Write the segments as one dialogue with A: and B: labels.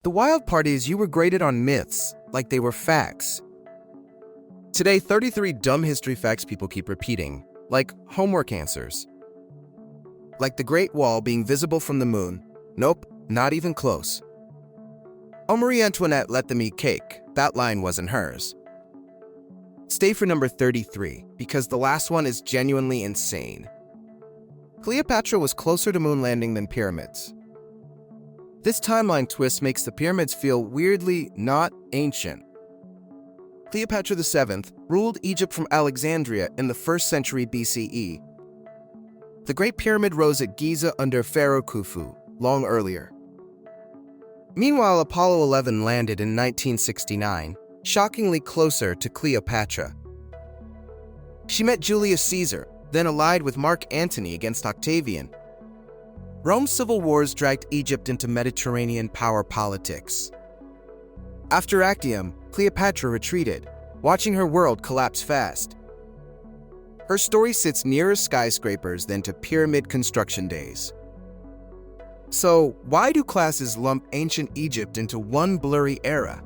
A: The wild part is you were graded on myths like they were facts. Today, 33 dumb history facts people keep repeating, like homework answers. Like the Great Wall being visible from the moon. Nope, not even close. Oh, Marie Antoinette let them eat cake. That line wasn't hers. Stay for number 33, because the last one is genuinely insane. Cleopatra was closer to moon landing than pyramids. This timeline twist makes the pyramids feel weirdly not ancient. Cleopatra VII ruled Egypt from Alexandria in the 1st century BCE. The Great Pyramid rose at Giza under Pharaoh Khufu, long earlier. Meanwhile, Apollo 11 landed in 1969, shockingly closer to Cleopatra. She met Julius Caesar, then allied with Mark Antony against Octavian. Rome's civil wars dragged Egypt into Mediterranean power politics. After Actium, Cleopatra retreated, watching her world collapse fast. Her story sits nearer skyscrapers than to pyramid construction days. So, why do classes lump ancient Egypt into one blurry era?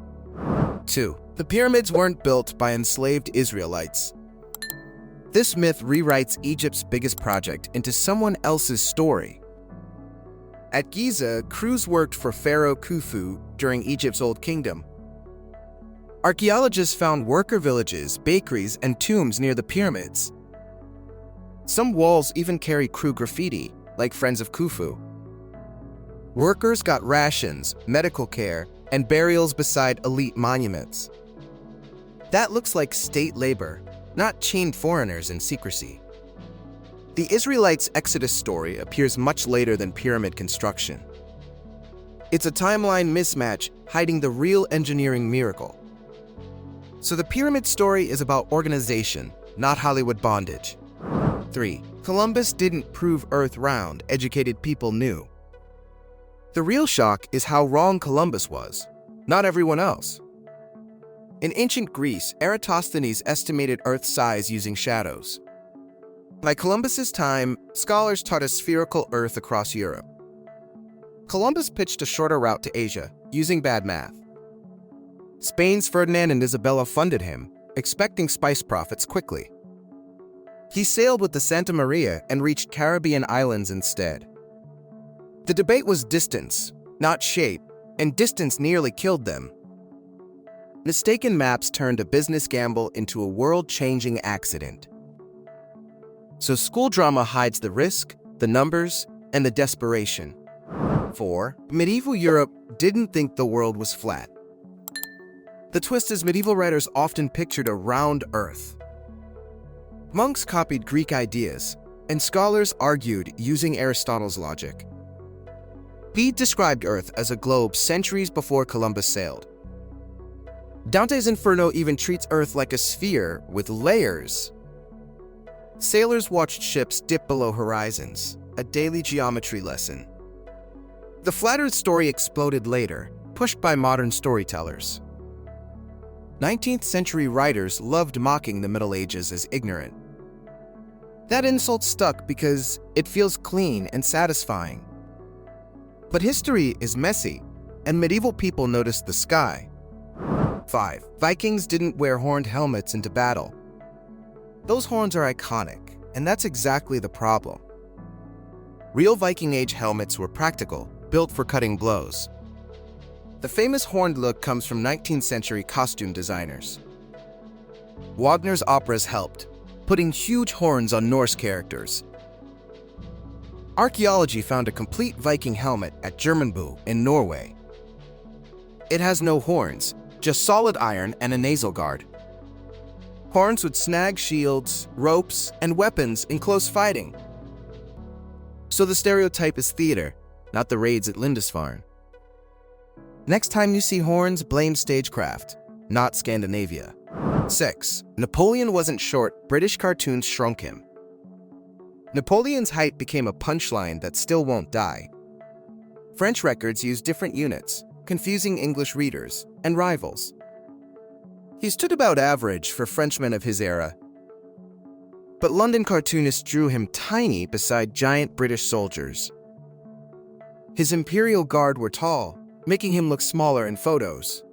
A: 2. The pyramids weren't built by enslaved Israelites. This myth rewrites Egypt's biggest project into someone else's story. At Giza, crews worked for Pharaoh Khufu during Egypt's Old Kingdom. Archaeologists found worker villages, bakeries, and tombs near the pyramids. Some walls even carry crew graffiti, like Friends of Khufu. Workers got rations, medical care, and burials beside elite monuments. That looks like state labor, not chained foreigners in secrecy. The Israelites' Exodus story appears much later than pyramid construction. It's a timeline mismatch hiding the real engineering miracle. So the pyramid story is about organization, not Hollywood bondage. 3. Columbus didn't prove Earth round, educated people knew. The real shock is how wrong Columbus was, not everyone else. In ancient Greece, Eratosthenes estimated Earth's size using shadows. By Columbus's time, scholars taught a spherical Earth across Europe. Columbus pitched a shorter route to Asia, using bad math. Spain's Ferdinand and Isabella funded him, expecting spice profits quickly. He sailed with the Santa Maria and reached Caribbean islands instead. The debate was distance, not shape, and distance nearly killed them. Mistaken maps turned a business gamble into a world-changing accident. So school drama hides the risk, the numbers, and the desperation. 4. Medieval Europe didn't think the world was flat. The twist is medieval writers often pictured a round Earth. Monks copied Greek ideas, and scholars argued using Aristotle's logic. Bede described Earth as a globe centuries before Columbus sailed. Dante's Inferno even treats Earth like a sphere with layers. Sailors watched ships dip below horizons, a daily geometry lesson. The flat Earth story exploded later, pushed by modern storytellers. 19th century writers loved mocking the Middle Ages as ignorant. That insult stuck because it feels clean and satisfying. But history is messy, and medieval people noticed the sky. 5. Vikings didn't wear horned helmets into battle. Those horns are iconic, and that's exactly the problem. Real Viking Age helmets were practical, built for cutting blows. The famous horned look comes from 19th century costume designers. Wagner's operas helped, putting huge horns on Norse characters. Archaeology found a complete Viking helmet at Germanbu in Norway. It has no horns, just solid iron and a nasal guard. Horns would snag shields, ropes, and weapons in close fighting. So the stereotype is theater, not the raids at Lindisfarne. Next time you see horns, blame stagecraft, not Scandinavia. 6. Napoleon wasn't short, British cartoons shrunk him. Napoleon's height became a punchline that still won't die. French records use different units, confusing English readers and rivals. He stood about average for Frenchmen of his era. But London cartoonists drew him tiny beside giant British soldiers. His Imperial Guard were tall, making him look smaller in photos.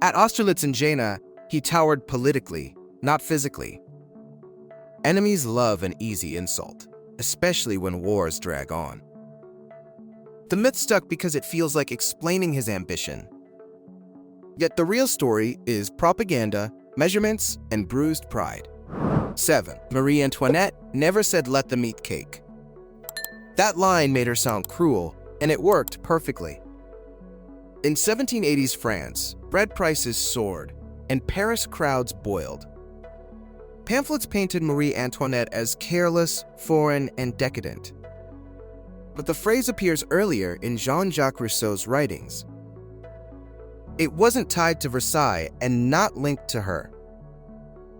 A: At Austerlitz and Jena, he towered politically, not physically. Enemies love an easy insult, especially when wars drag on. The myth stuck because it feels like explaining his ambition. Yet the real story is propaganda, measurements, and bruised pride. 7. Marie Antoinette never said let them eat cake. That line made her sound cruel, and it worked perfectly. In 1780s France, bread prices soared, and Paris crowds boiled. Pamphlets painted Marie Antoinette as careless, foreign, and decadent. But the phrase appears earlier in Jean-Jacques Rousseau's writings. It wasn't tied to Versailles and not linked to her.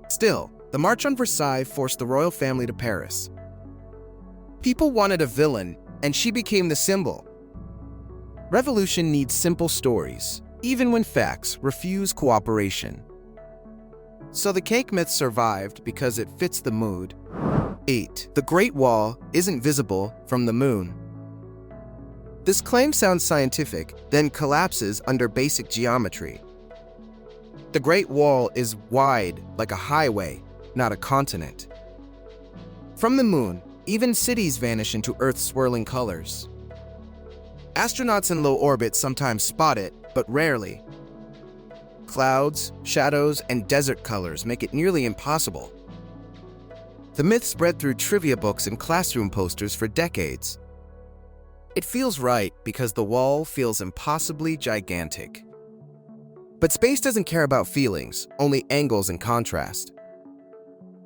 A: Still, the March on Versailles forced the royal family to Paris. People wanted a villain, and she became the symbol. Revolution needs simple stories, even when facts refuse cooperation. So the cake myth survived because it fits the mood. 8. The Great Wall isn't visible from the moon. This claim sounds scientific, then collapses under basic geometry. The Great Wall is wide like a highway, not a continent. From the moon, even cities vanish into Earth's swirling colors. Astronauts in low orbit sometimes spot it, but rarely. Clouds, shadows, and desert colors make it nearly impossible. The myth spread through trivia books and classroom posters for decades. It feels right because the wall feels impossibly gigantic. But space doesn't care about feelings, only angles and contrast.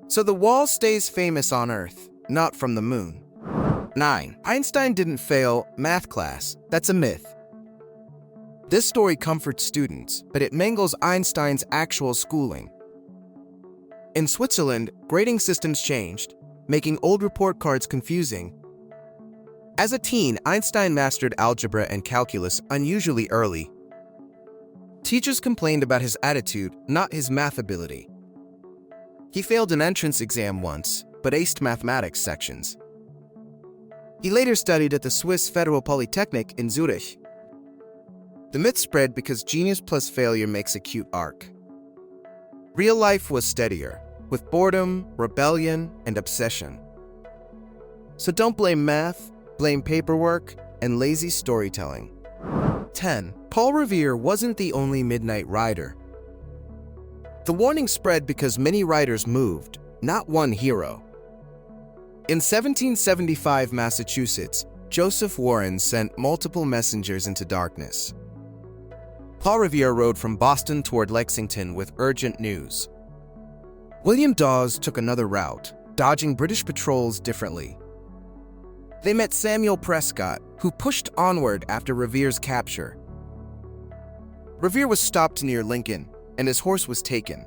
A: So the wall stays famous on Earth, not from the moon. 9. Einstein didn't fail math class. That's a myth. This story comforts students, but it mangles Einstein's actual schooling. In Switzerland, grading systems changed, making old report cards confusing. As a teen, Einstein mastered algebra and calculus unusually early. Teachers complained about his attitude, not his math ability. He failed an entrance exam once, but aced mathematics sections. He later studied at the Swiss Federal Polytechnic in Zurich. The myth spread because genius plus failure makes a cute arc. Real life was steadier, with boredom, rebellion, and obsession. So don't blame math, blame paperwork, and lazy storytelling. 10. Paul Revere wasn't the only midnight rider. The warning spread because many riders moved, not one hero. In 1775 Massachusetts, Joseph Warren sent multiple messengers into darkness. Paul Revere rode from Boston toward Lexington with urgent news. William Dawes took another route, dodging British patrols differently. They met Samuel Prescott, who pushed onward after Revere's capture. Revere was stopped near Lincoln, and his horse was taken.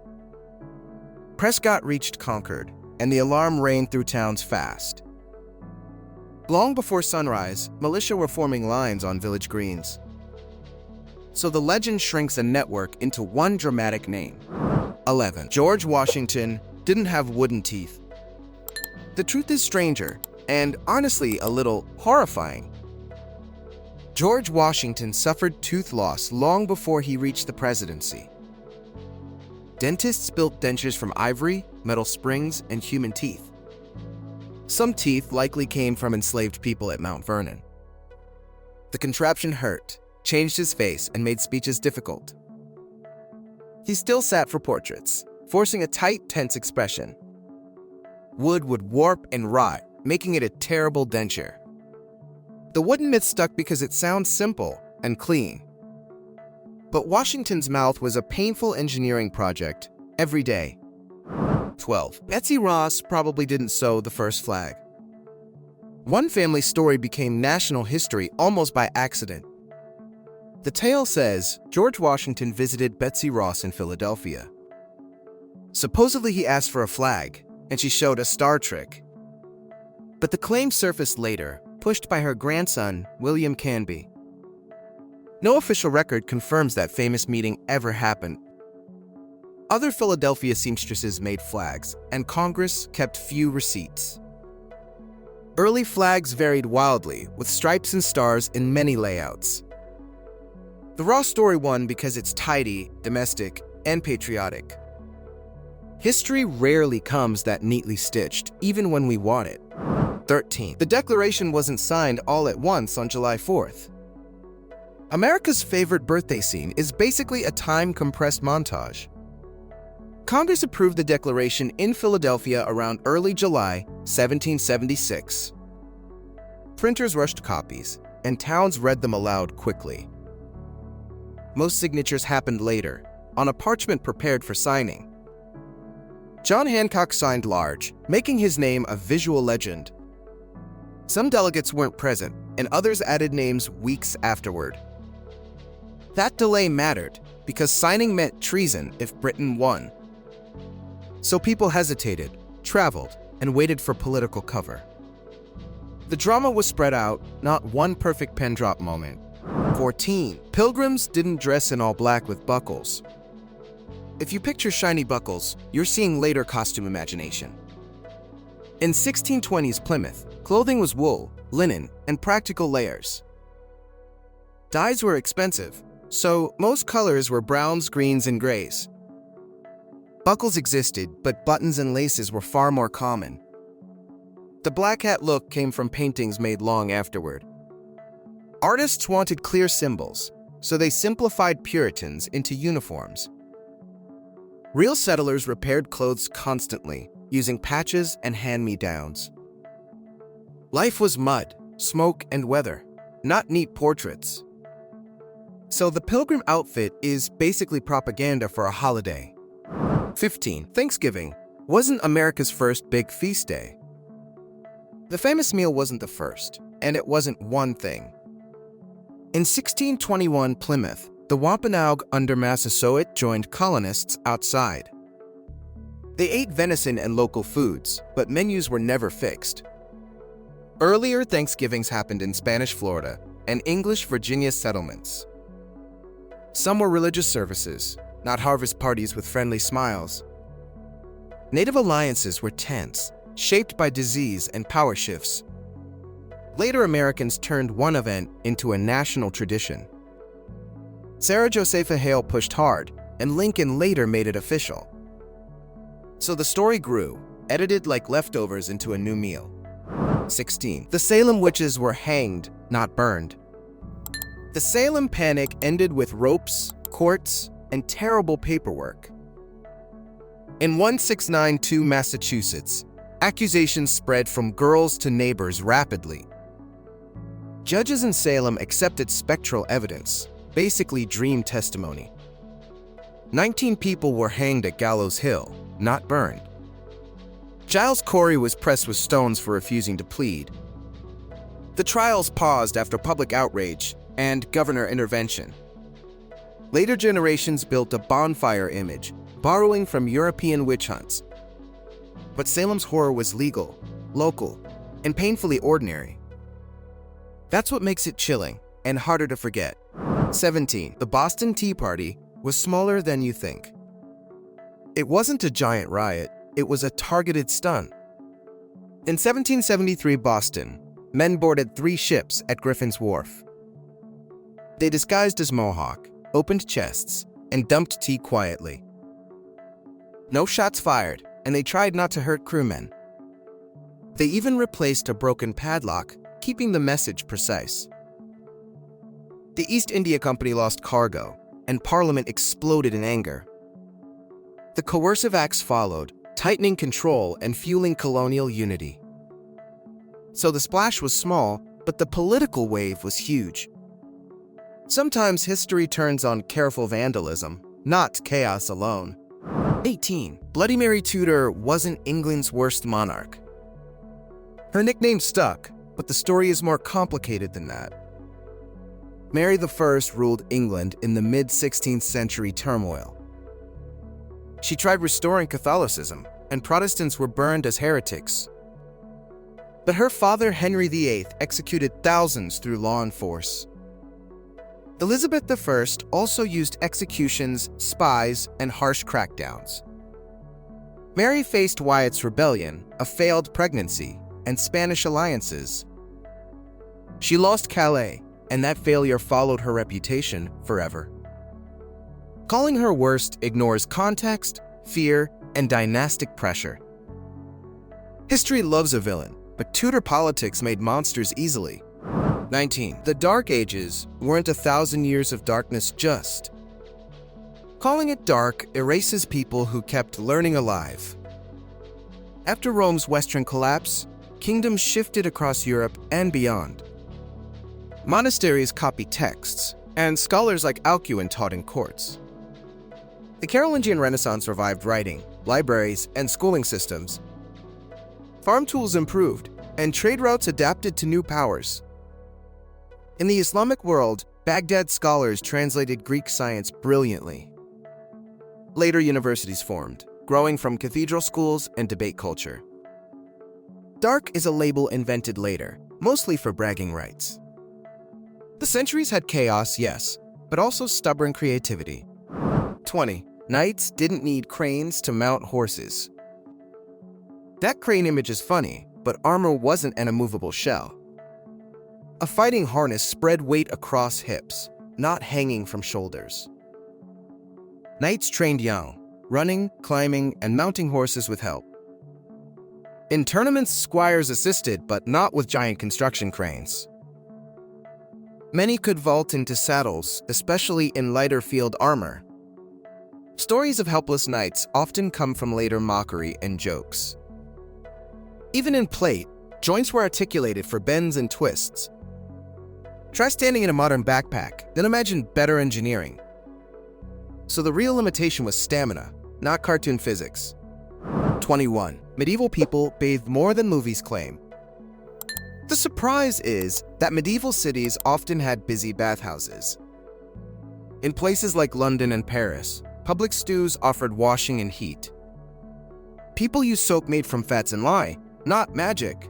A: Prescott reached Concord, and the alarm rained through towns fast. Long before sunrise, militia were forming lines on village greens. So the legend shrinks a network into one dramatic name. 11. George Washington didn't have wooden teeth. The truth is stranger, and honestly a little horrifying. George Washington suffered tooth loss long before he reached the presidency. Dentists built dentures from ivory, metal springs, and human teeth. Some teeth likely came from enslaved people at Mount Vernon. The contraption hurt, changed his face, and made speeches difficult. He still sat for portraits, forcing a tight, tense expression. Wood would warp and rot, making it a terrible denture. The wooden myth stuck because it sounds simple and clean. But Washington's mouth was a painful engineering project every day. 12. Betsy Ross probably didn't sew the first flag. One family story became national history almost by accident. The tale says George Washington visited Betsy Ross in Philadelphia. Supposedly he asked for a flag, and she showed a star trick. But the claim surfaced later, pushed by her grandson, William Canby. No official record confirms that famous meeting ever happened. Other Philadelphia seamstresses made flags, and Congress kept few receipts. Early flags varied wildly, with stripes and stars in many layouts. The raw story won because it's tidy, domestic, and patriotic. History rarely comes that neatly stitched, even when we want it. 13. The Declaration wasn't signed all at once on July 4th. America's favorite birthday scene is basically a time-compressed montage. Congress approved the Declaration in Philadelphia around early July 1776. Printers rushed copies, and towns read them aloud quickly. Most signatures happened later, on a parchment prepared for signing. John Hancock signed large, making his name a visual legend. Some delegates weren't present, and others added names weeks afterward. That delay mattered, because signing meant treason if Britain won. So people hesitated, traveled, and waited for political cover. The drama was spread out, not one perfect pen drop moment. 14. Pilgrims didn't dress in all black with buckles. If you picture shiny buckles, you're seeing later costume imagination. In 1620s Plymouth, clothing was wool, linen, and practical layers. Dyes were expensive, so most colors were browns, greens, and grays. Buckles existed, but buttons and laces were far more common. The black hat look came from paintings made long afterward. Artists wanted clear symbols, so they simplified Puritans into uniforms. Real settlers repaired clothes constantly, using patches and hand-me-downs. Life was mud, smoke, and weather, not neat portraits. So the pilgrim outfit is basically propaganda for a holiday. 15. Thanksgiving wasn't America's first big feast day. The famous meal wasn't the first, and it wasn't one thing. In 1621 Plymouth, the Wampanoag under Massasoit joined colonists outside. They ate venison and local foods, but menus were never fixed. Earlier Thanksgivings happened in Spanish Florida and English Virginia settlements. Some were religious services, not harvest parties with friendly smiles. Native alliances were tense, shaped by disease and power shifts. Later Americans turned one event into a national tradition. Sarah Josepha Hale pushed hard, and Lincoln later made it official. So the story grew, edited like leftovers into a new meal. 16. The Salem witches were hanged, not burned. The Salem Panic ended with ropes, courts, and terrible paperwork. In 1692 Massachusetts, accusations spread from girls to neighbors rapidly. Judges in Salem accepted spectral evidence, basically dream testimony. 19 people were hanged at Gallows Hill, not burned. Giles Corey was pressed with stones for refusing to plead. The trials paused after public outrage and governor intervention. Later generations built a bonfire image, borrowing from European witch hunts. But Salem's horror was legal, local, and painfully ordinary. That's what makes it chilling and harder to forget. 17. The Boston Tea Party was smaller than you think. It wasn't a giant riot, it was a targeted stunt. In 1773 Boston, men boarded 3 ships at Griffin's Wharf. They disguised as Mohawk, opened chests, and dumped tea quietly. No shots fired, and they tried not to hurt crewmen. They even replaced a broken padlock, keeping the message precise. The East India Company lost cargo, and Parliament exploded in anger. The coercive acts followed, tightening control and fueling colonial unity. So the splash was small, but the political wave was huge. Sometimes history turns on careful vandalism, not chaos alone. 18. Bloody Mary Tudor wasn't England's worst monarch. Her nickname stuck, but the story is more complicated than that. Mary I ruled England in the mid-16th century turmoil. She tried restoring Catholicism, and Protestants were burned as heretics. But her father Henry VIII executed thousands through law and force. Elizabeth I also used executions, spies, and harsh crackdowns. Mary faced Wyatt's rebellion, a failed pregnancy, and Spanish alliances. She lost Calais, and that failure followed her reputation forever. Calling her worst ignores context, fear, and dynastic pressure. History loves a villain, but Tudor politics made monsters easily. 19. The Dark Ages weren't 1,000 years of darkness just. Calling it dark erases people who kept learning alive. After Rome's Western collapse, kingdoms shifted across Europe and beyond. Monasteries copied texts, and scholars like Alcuin taught in courts. The Carolingian Renaissance revived writing, libraries, and schooling systems. Farm tools improved, and trade routes adapted to new powers. In the Islamic world, Baghdad scholars translated Greek science brilliantly. Later universities formed, growing from cathedral schools and debate culture. Dark is a label invented later, mostly for bragging rights. The centuries had chaos, yes, but also stubborn creativity. 20. Knights didn't need cranes to mount horses. That crane image is funny, but armor wasn't an immovable shell. A fighting harness spread weight across hips, not hanging from shoulders. Knights trained young, running, climbing, and mounting horses with help. In tournaments, squires assisted, but not with giant construction cranes. Many could vault into saddles, especially in lighter field armor. Stories of helpless knights often come from later mockery and jokes. Even in plate, joints were articulated for bends and twists. Try standing in a modern backpack, then imagine better engineering. So the real limitation was stamina, not cartoon physics. 21. Medieval people bathed more than movies claim. The surprise is that medieval cities often had busy bathhouses. In places like London and Paris, public stews offered washing and heat. People used soap made from fats and lye, not magic.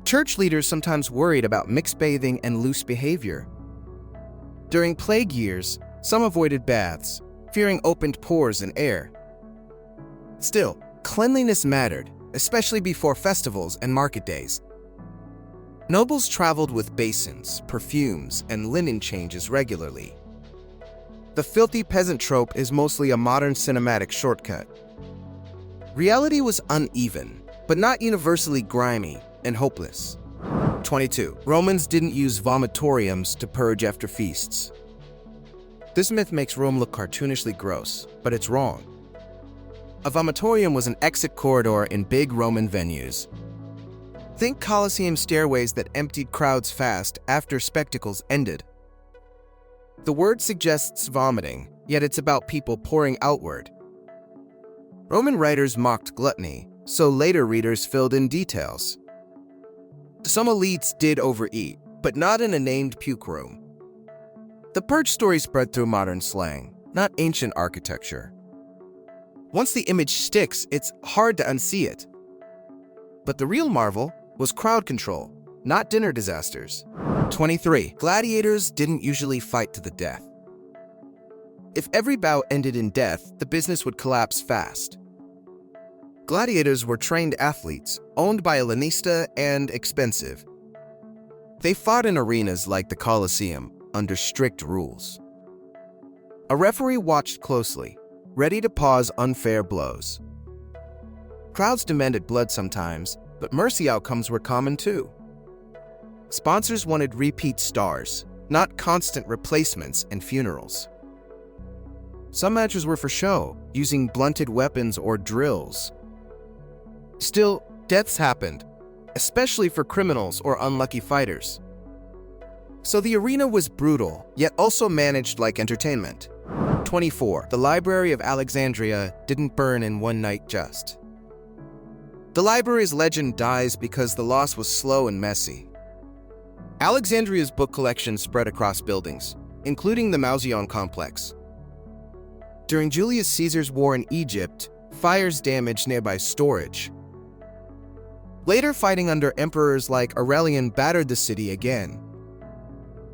A: Church leaders sometimes worried about mixed bathing and loose behavior. During plague years, some avoided baths, fearing opened pores and air. Still, cleanliness mattered, especially before festivals and market days. Nobles traveled with basins, perfumes, and linen changes regularly. The filthy peasant trope is mostly a modern cinematic shortcut. Reality was uneven, but not universally grimy and hopeless. 22. Romans didn't use vomitoriums to purge after feasts. This myth makes Rome look cartoonishly gross, but it's wrong. A vomitorium was an exit corridor in big Roman venues. Think Colosseum stairways that emptied crowds fast after spectacles ended. The word suggests vomiting, yet it's about people pouring outward. Roman writers mocked gluttony, so later readers filled in details. Some elites did overeat, but not in a named puke room. The purge story spread through modern slang, not ancient architecture. Once the image sticks, it's hard to unsee it. But the real marvel was crowd control, not dinner disasters. 23. Gladiators didn't usually fight to the death. If every bout ended in death, the business would collapse fast. Gladiators were trained athletes, owned by a lanista and expensive. They fought in arenas like the Colosseum, under strict rules. A referee watched closely, ready to pause unfair blows. Crowds demanded blood sometimes, but mercy outcomes were common too. Sponsors wanted repeat stars, not constant replacements and funerals. Some matches were for show, using blunted weapons or drills. Still, deaths happened, especially for criminals or unlucky fighters. So the arena was brutal, yet also managed like entertainment. 24. The Library of Alexandria didn't burn in one night just. The library's legend dies because the loss was slow and messy. Alexandria's book collection spread across buildings, including the Mausoleum complex. During Julius Caesar's war in Egypt, fires damaged nearby storage. Later fighting under emperors like Aurelian battered the city again.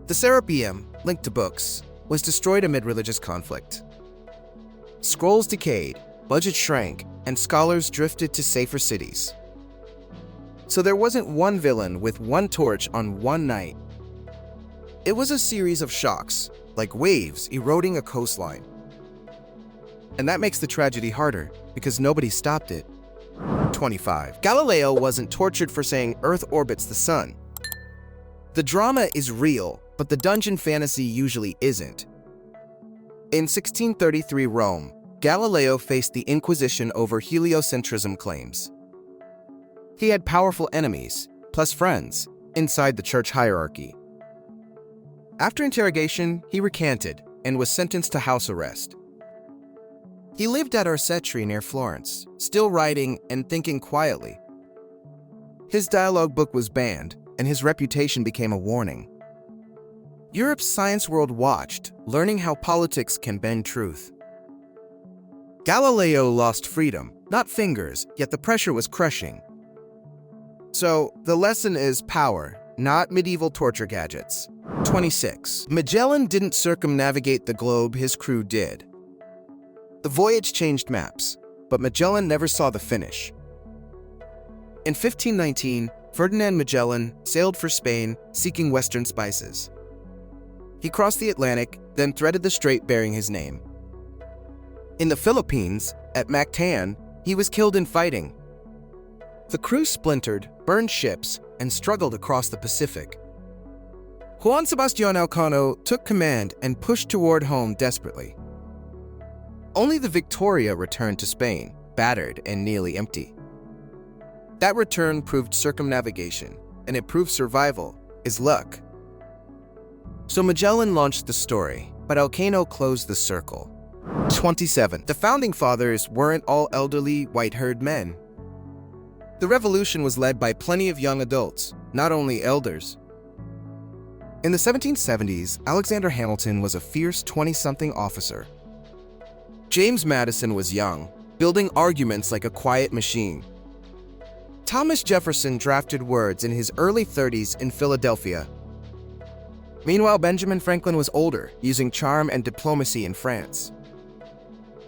A: The Serapeum, linked to books, was destroyed amid religious conflict. Scrolls decayed, budget shrank, and scholars drifted to safer cities. So there wasn't one villain with one torch on one night. It was a series of shocks, like waves eroding a coastline. And that makes the tragedy harder, because nobody stopped it. 25. Galileo wasn't tortured for saying Earth orbits the sun. The drama is real, but the dungeon fantasy usually isn't. In 1633 Rome, Galileo faced the Inquisition over heliocentrism claims. He had powerful enemies, plus friends, inside the church hierarchy. After interrogation, he recanted and was sentenced to house arrest. He lived at Arcetri near Florence, still writing and thinking quietly. His dialogue book was banned, and his reputation became a warning. Europe's science world watched, learning how politics can bend truth. Galileo lost freedom, not fingers, yet the pressure was crushing. So, the lesson is power, not medieval torture gadgets. 26. Magellan didn't circumnavigate the globe, his crew did. The voyage changed maps, but Magellan never saw the finish. In 1519, Ferdinand Magellan sailed for Spain, seeking Western spices. He crossed the Atlantic, then threaded the strait bearing his name. In the Philippines, at Mactan, he was killed in fighting. The crew splintered, burned ships, and struggled across the Pacific. Juan Sebastián Elcano took command and pushed toward home desperately. Only the Victoria returned to Spain, battered and nearly empty. That return proved circumnavigation, and it proved survival is luck. So Magellan launched the story, but Elcano closed the circle. 27. The Founding Fathers weren't all elderly, white-haired men. The revolution was led by plenty of young adults, not only elders. In the 1770s, Alexander Hamilton was a fierce 20-something officer. James Madison was young, building arguments like a quiet machine. Thomas Jefferson drafted words in his early 30s in Philadelphia. Meanwhile, Benjamin Franklin was older, using charm and diplomacy in France.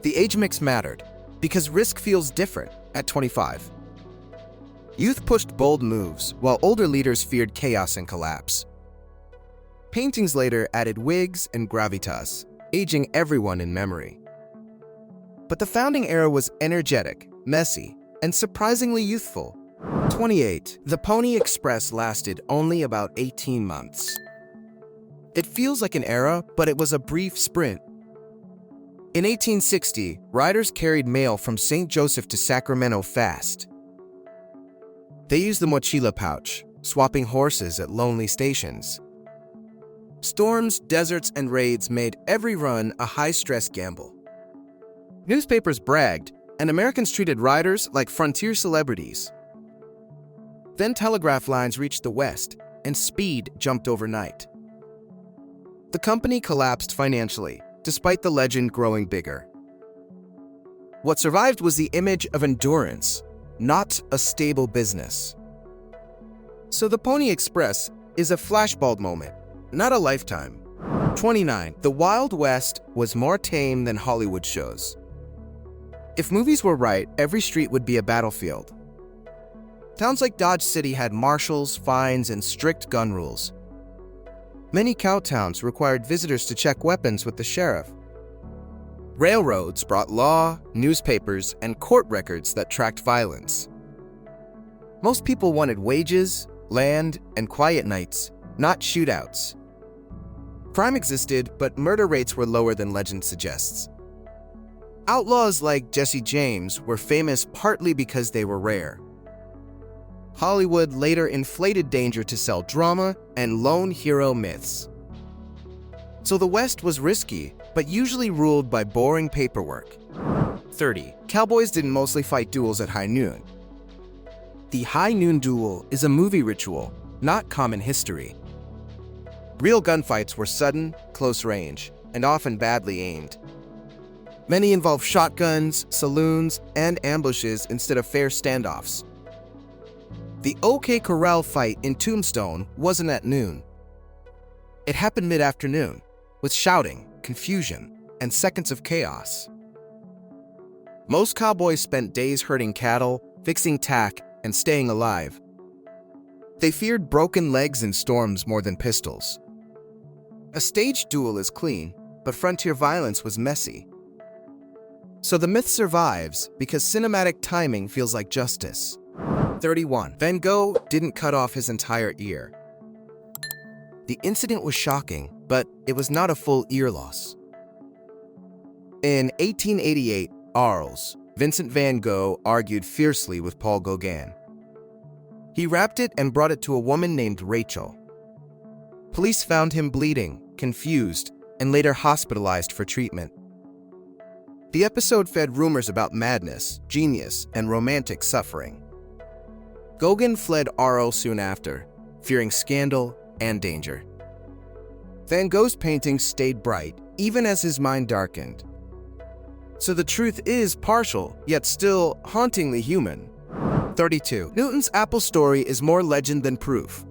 A: The age mix mattered, because risk feels different at 25. Youth pushed bold moves, while older leaders feared chaos and collapse. Paintings later added wigs and gravitas, aging everyone in memory. But the founding era was energetic, messy, and surprisingly youthful. 28. The Pony Express lasted only about 18 months. It feels like an era, but it was a brief sprint. In 1860, riders carried mail from St. Joseph to Sacramento fast. They used the mochila pouch, swapping horses at lonely stations. Storms, deserts, and raids made every run a high-stress gamble. Newspapers bragged, and Americans treated riders like frontier celebrities. Then telegraph lines reached the West, and speed jumped overnight. The company collapsed financially, despite the legend growing bigger. What survived was the image of endurance, not a stable business. So the Pony Express is a flashbulb moment, not a lifetime. 29. The Wild West was more tame than Hollywood shows. If movies were right, every street would be a battlefield. Towns like Dodge City had marshals, fines, and strict gun rules. Many cowtowns required visitors to check weapons with the sheriff. Railroads brought law, newspapers, and court records that tracked violence. Most people wanted wages, land, and quiet nights, not shootouts. Crime existed, but murder rates were lower than legend suggests. Outlaws like Jesse James were famous partly because they were rare. Hollywood later inflated danger to sell drama and lone hero myths. So the West was risky, but usually ruled by boring paperwork. 30. Cowboys didn't mostly fight duels at high noon. The high noon duel is a movie ritual, not common history. Real gunfights were sudden, close range, and often badly aimed. Many involved shotguns, saloons, and ambushes instead of fair standoffs. The OK Corral fight in Tombstone wasn't at noon. It happened mid-afternoon, with shouting, confusion, and seconds of chaos. Most cowboys spent days herding cattle, fixing tack, and staying alive. They feared broken legs in storms more than pistols. A staged duel is clean, but frontier violence was messy. So the myth survives because cinematic timing feels like justice. 31. Van Gogh didn't cut off his entire ear. The incident was shocking, but it was not a full ear loss. In 1888, Arles, Vincent van Gogh argued fiercely with Paul Gauguin. He wrapped it and brought it to a woman named Rachel. Police found him bleeding, confused, and later hospitalized for treatment. The episode fed rumors about madness, genius, and romantic suffering. Gauguin fled Arles soon after, fearing scandal and danger. Van Gogh's paintings stayed bright, even as his mind darkened. So the truth is partial, yet still hauntingly human. 32. Newton's apple story is more legend than proof.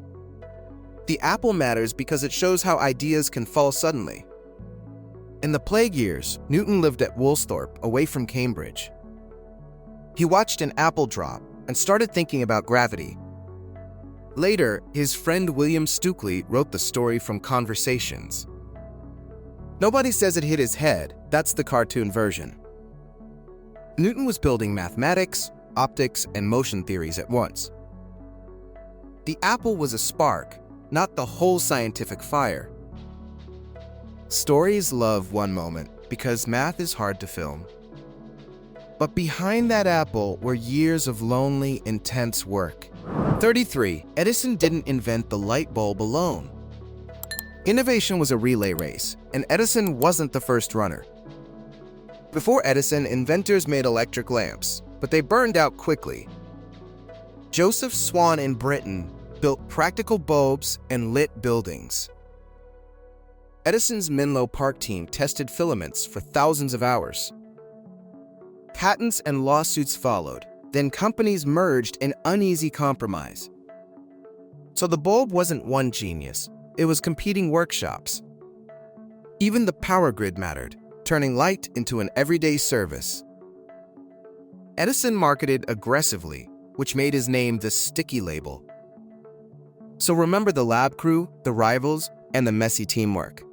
A: The apple matters because it shows how ideas can fall suddenly. In the plague years, Newton lived at Woolsthorpe, away from Cambridge. He watched an apple drop and started thinking about gravity. Later, his friend William Stukeley wrote the story from Conversations. Nobody says it hit his head, that's the cartoon version. Newton was building mathematics, optics, and motion theories at once. The apple was a spark, not the whole scientific fire. Stories love one moment because math is hard to film. But behind that apple were years of lonely, intense work. 33. Edison didn't invent the light bulb alone. Innovation was a relay race, and Edison wasn't the first runner. Before Edison, inventors made electric lamps, but they burned out quickly. Joseph Swan in Britain built practical bulbs and lit buildings. Edison's Menlo Park team tested filaments for thousands of hours. Patents and lawsuits followed, then companies merged in uneasy compromise. So the bulb wasn't one genius, it was competing workshops. Even the power grid mattered, turning light into an everyday service. Edison marketed aggressively, which made his name the sticky label. So remember the lab crew, the rivals, and the messy teamwork.